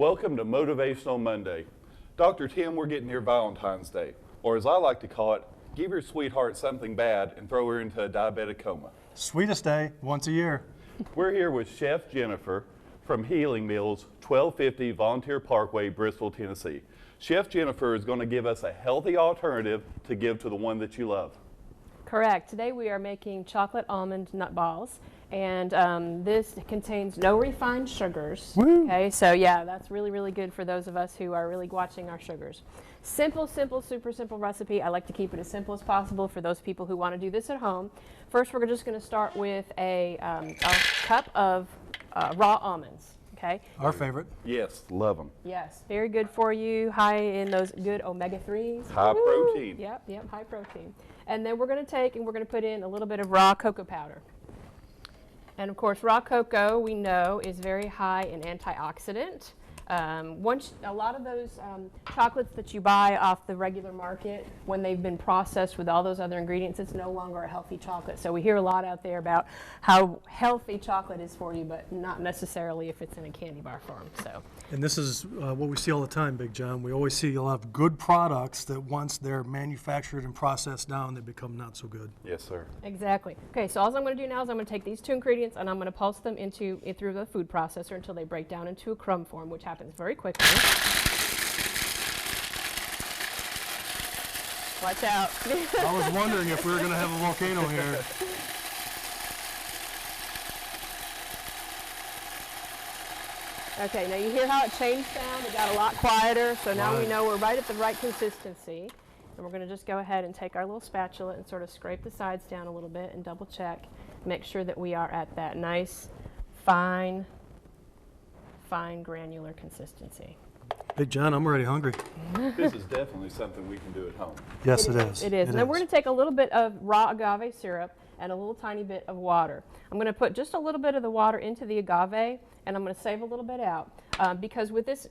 Welcome to Motivational Monday. Dr. Tim, we're getting near Valentine's Day, or as I like to call it, give your sweetheart something bad and throw her into a diabetic coma. Sweetest day, once a year. We're here with Chef Jennifer from Healing Meals, 1250 Volunteer Parkway, Bristol, Tennessee. Chef Jennifer is going to give us a healthy alternative to give to the one that you love. Correct. Today we are making chocolate almond nut balls, and this contains no refined sugars. Woo. Okay, so yeah, that's really, really good for those of us who are really watching our sugars. Simple, super simple recipe. I like to keep it as simple as possible for those people who want to do this at home. First, we're just going to start with a cup of raw almonds. Okay. Our favorite. Yes, love them. Yes, very good for you, high in those good omega-3s. High protein. Yep, high protein. And then we're going to take and we're going to put in a little bit of raw cocoa powder. And of course, raw cocoa, we know, is very high in antioxidant. A lot of those chocolates that you buy off the regular market, when they've been processed with all those other ingredients, it's no longer a healthy chocolate. So we hear a lot out there about how healthy chocolate is for you, but not necessarily if it's in a candy bar form. So. And this is what we see all the time, Big John. We always see a lot of good products that once they're manufactured and processed down, they become not so good. Yes, sir. Exactly. Okay, so all I'm going to do now is I'm going to take these two ingredients and I'm going to pulse them through the food processor until they break down into a crumb form, which happens very quickly. Watch out. I was wondering if we were going to have a volcano here. Okay, now you hear how it changed sound? It got a lot quieter, so now Right. we know we're right at the right consistency. And we're going to just go ahead and take our little spatula and sort of scrape the sides down a little bit and double check. Make sure that we are at that nice, fine granular consistency. Big John, I'm already hungry. This is definitely something we can do at home. Yes, it is. It is. And then we're going to take a little bit of raw agave syrup and a little tiny bit of water. I'm going to put just a little bit of the water into the agave, and I'm going to save a little bit out. Because with this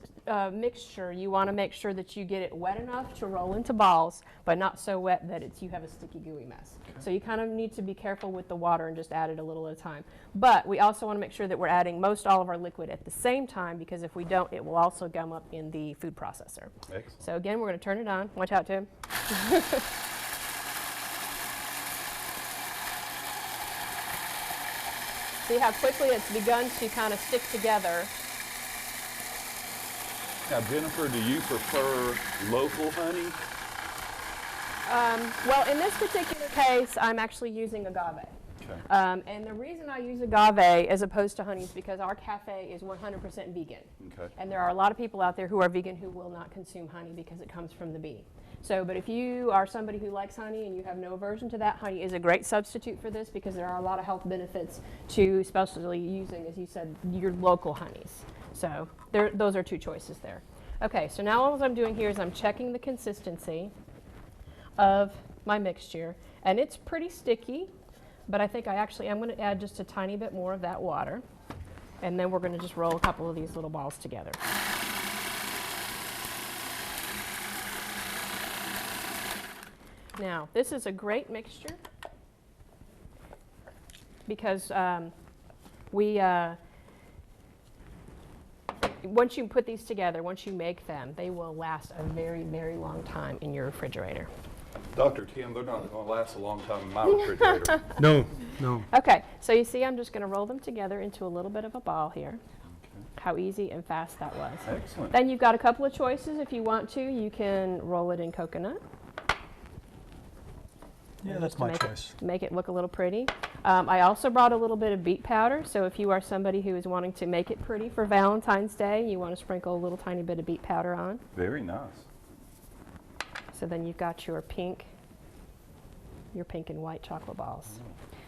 mixture, you want to make sure that you get it wet enough to roll into balls, but not so wet that you have a sticky, gooey mess. Okay. So you kind of need to be careful with the water and just add it a little at a time. But we also want to make sure that we're adding most all of our liquid at the same time, because if we don't, it will also gum up in the food processor. Excellent. So again, we're going to turn it on. Watch out, Tim. See how quickly it's begun to kind of stick together. Now, Jennifer, do you prefer local honey? Well, in this particular case, I'm actually using agave. Okay. And the reason I use agave as opposed to honey is because our cafe is 100% vegan. Okay. And there are a lot of people out there who are vegan who will not consume honey because it comes from the bee. So, but if you are somebody who likes honey and you have no aversion to that, honey is a great substitute for this because there are a lot of health benefits to especially using, as you said, your local honeys. So those are two choices there. Okay, so now all I'm doing here is I'm checking the consistency of my mixture, and it's pretty sticky, but I think I actually am going to add just a tiny bit more of that water, and then we're going to just roll a couple of these little balls together. Now, this is a great mixture because once you put these together, once you make them, they will last a very, very long time in your refrigerator. Dr. Tim, they're not going to last a long time in my refrigerator. No. Okay, so you see I'm just going to roll them together into a little bit of a ball here. Okay. How easy and fast that was. Excellent. Then you've got a couple of choices. If you want to, you can roll it in coconut. Yeah, that's my choice. Make it look a little pretty. I also brought a little bit of beet powder, so if you are somebody who is wanting to make it pretty for Valentine's Day, you want to sprinkle a little tiny bit of beet powder on. Very nice. So then you've got your pink and white chocolate balls.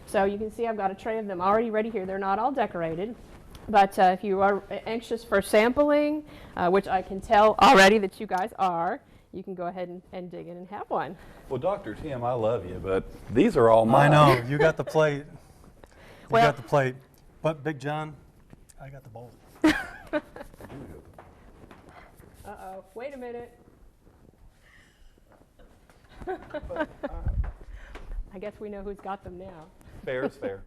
So you can see I've got a tray of them already ready here. They're not all decorated, but if you are anxious for sampling, which I can tell already that you guys are, you can go ahead and dig in and have one. Well, Dr. Tim, I love you, but these are all mine. I know. You got the plate. You got the plate. But, Big John, I got the bowl. Uh-oh. Wait a minute. I guess we know who's got them now. Fair is fair.